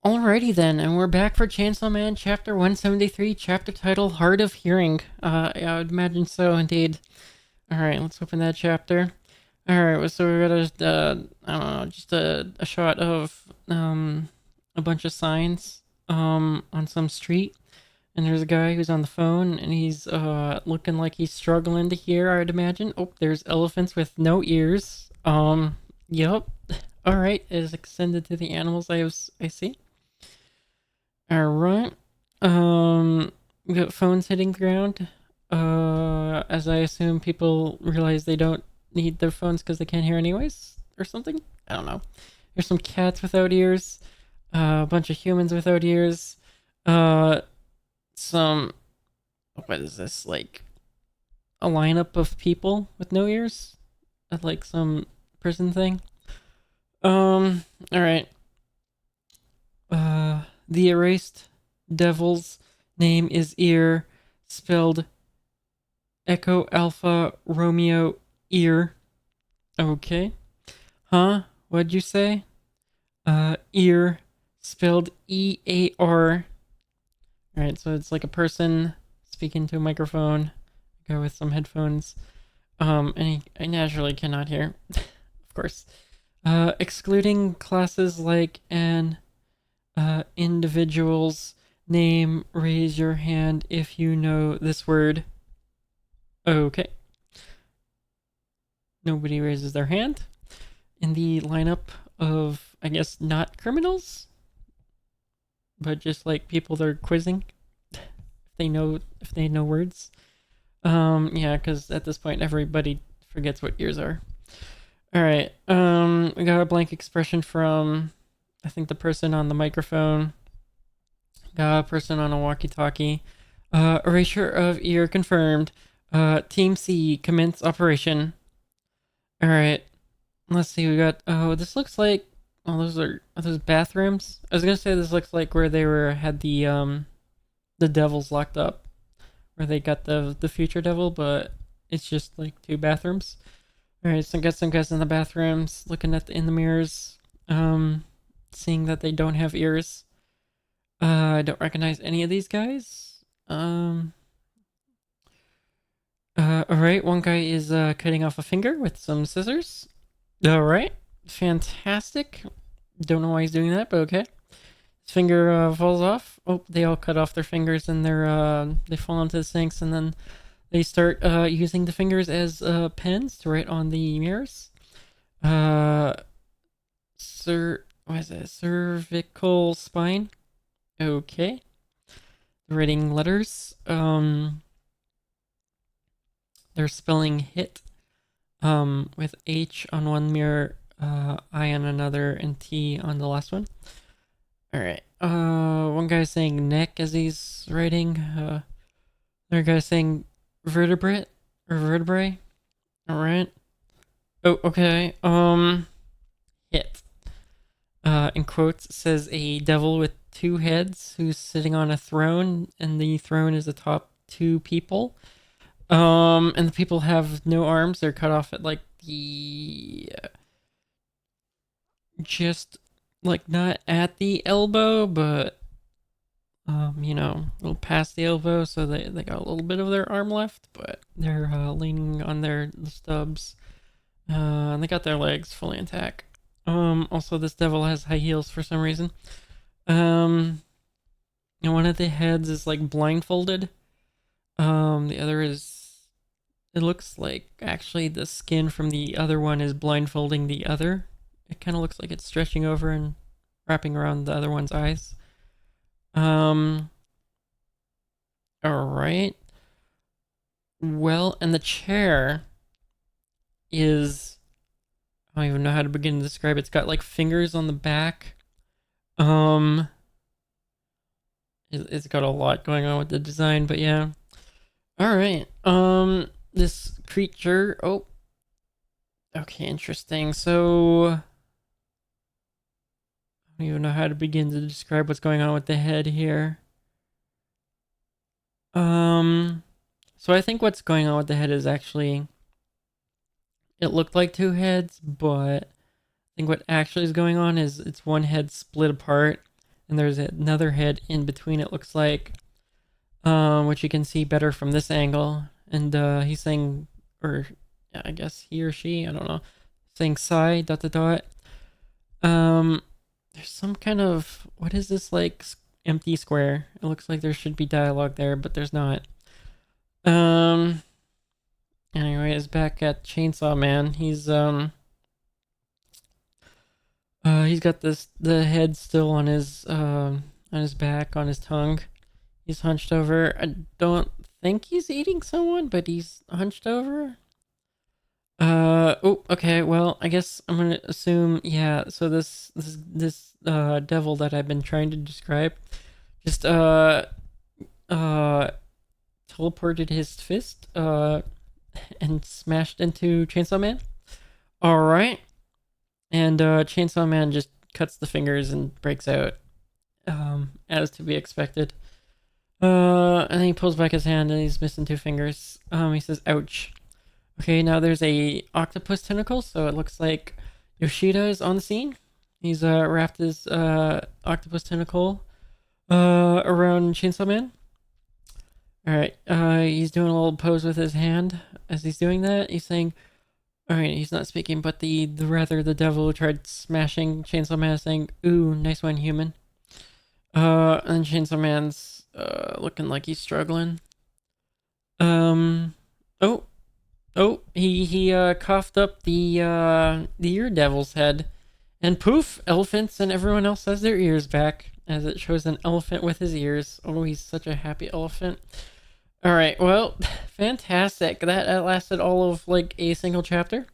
Alrighty then, and we're back for Chainsaw Man Chapter 173, chapter title Hard of Hearing. I would imagine so, indeed. Alright, let's open that chapter. Alright, so we got I don't know, just a shot of, a bunch of signs, on some street. And there's a guy who's on the phone, and he's, looking like he's struggling to hear, I'd imagine. Oh, there's elephants with no ears. Yup. Alright, it is extended to the animals I see. Alright. We got phones hitting the ground. As I assume people realize they don't need their phones because they can't hear anyways, or something. I don't know. There's some cats without ears. A bunch of humans without ears. Uh, some. What is this? Like a lineup of people with no ears? Like some prison thing. All right. The erased devil's name is Ear, spelled Echo Alpha Romeo Ear. Okay. Huh? What'd you say? Ear, spelled EAR. Alright, so it's like a person speaking to a microphone, a guy with some headphones. And I naturally cannot hear, of course. Excluding classes like an individual's name, raise your hand if you know this word. Okay. Nobody raises their hand. In the lineup of, I guess, not criminals, but just like people they're quizzing if they know words. Yeah, because at this point everybody forgets what ears are. All right. We got a blank expression from, I think, the person on the microphone. Got a person on a walkie-talkie. Erasure of ear confirmed. Team C commence operation. All right. Let's see. We got. Oh, this looks like. Oh, are those bathrooms? I was gonna say this looks like where they had the devils locked up, where they got the future devil, but it's just like two bathrooms. All right, so got some guys in the bathrooms looking in the mirrors, seeing that they don't have ears. I don't recognize any of these guys. All right, one guy is cutting off a finger with some scissors. All right, fantastic. Don't know why he's doing that, but okay. His finger falls off. Oh, they all cut off their fingers and they fall into the sinks, and then they start using the fingers as pens to write on the mirrors. Uh, what is it? Cervical spine. Okay. Writing letters. They're spelling hit. With H on one mirror, I on another, and T on the last one. All right. One guy's saying neck as he's writing. Another guy's saying vertebrate or vertebrae. All right. Oh, okay. Hit. In quotes, says a devil with two heads who's sitting on a throne, and the throne is atop two people. And the people have no arms. They're cut off at like the just like not at the elbow, but a little past the elbow, so they got a little bit of their arm left, but they're leaning on their stubs. And they got their legs fully intact. Also, this devil has high heels for some reason. And one of the heads is like blindfolded. The other is. It looks like actually the skin from the other one is blindfolding the other. It kind of looks like it's stretching over and wrapping around the other one's eyes. Um. All right. Well, and the chair is. I don't even know how to begin to describe it. It's got like fingers on the back. Um. It's got a lot going on with the design, but yeah. All right. This creature. Oh. Okay, interesting. So I don't even know how to begin to describe what's going on with the head here. So I think what's going on with the head is actually it looked like two heads, but I think what actually is going on is it's one head split apart, and there's another head in between, it looks like, which you can see better from this angle. And he's saying, or yeah, I guess he or she, I don't know, saying sigh, dot dot dot. There's some kind of, what is this, like, empty square? It looks like there should be dialogue there, but there's not. Anyway, it's back at Chainsaw Man. He's got the head still on his back, on his tongue. He's hunched over. I don't think he's eating someone, but he's hunched over. Oh, okay. Well, I guess I'm gonna assume, yeah. So this devil that I've been trying to describe just teleported his fist and smashed into Chainsaw Man. All right, and Chainsaw Man just cuts the fingers and breaks out, as to be expected. And then he pulls back his hand and he's missing two fingers. He says, "Ouch." Okay, now there's a octopus tentacle, so it looks like Yoshida is on the scene. He's wrapped his octopus tentacle around Chainsaw Man. Alright, he's doing a little pose with his hand as he's doing that. He's saying, alright, he's not speaking, but the devil who tried smashing Chainsaw Man is saying, "Ooh, nice one, human." And Chainsaw Man's looking like he's struggling. Oh, he coughed up the ear devil's head, and poof, elephants and everyone else has their ears back, as it shows an elephant with his ears. Oh, he's such a happy elephant. All right, well, fantastic. That lasted all of like a single chapter.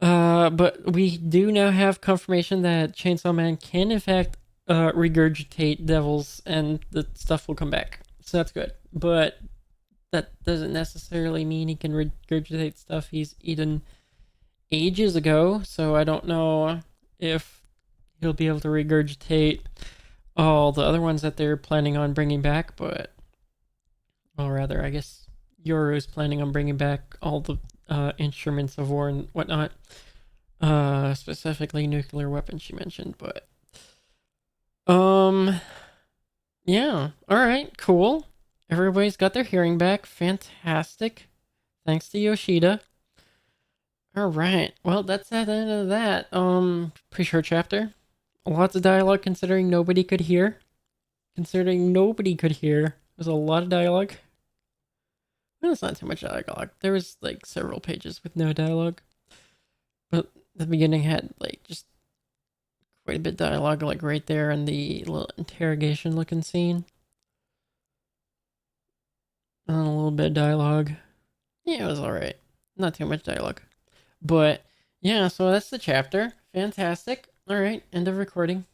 But we do now have confirmation that Chainsaw Man can in fact regurgitate devils, and the stuff will come back. So that's good. But that doesn't necessarily mean he can regurgitate stuff he's eaten ages ago. So I don't know if he'll be able to regurgitate all the other ones that they're planning on bringing back. But, well, rather, I guess Yoru's planning on bringing back all the instruments of war and whatnot. Specifically nuclear weapons she mentioned. But, yeah. All right, cool. Everybody's got their hearing back. Fantastic. Thanks to Yoshida. Alright. Well, that's the end of that. Pretty short chapter. Lots of dialogue considering nobody could hear. There's a lot of dialogue. Well, it's not too much dialogue. There was like several pages with no dialogue. But the beginning had like just quite a bit of dialogue, like right there in the little interrogation looking scene. And a little bit of dialogue. Yeah, it was alright. Not too much dialogue. But yeah, so that's the chapter. Fantastic. Alright, end of recording.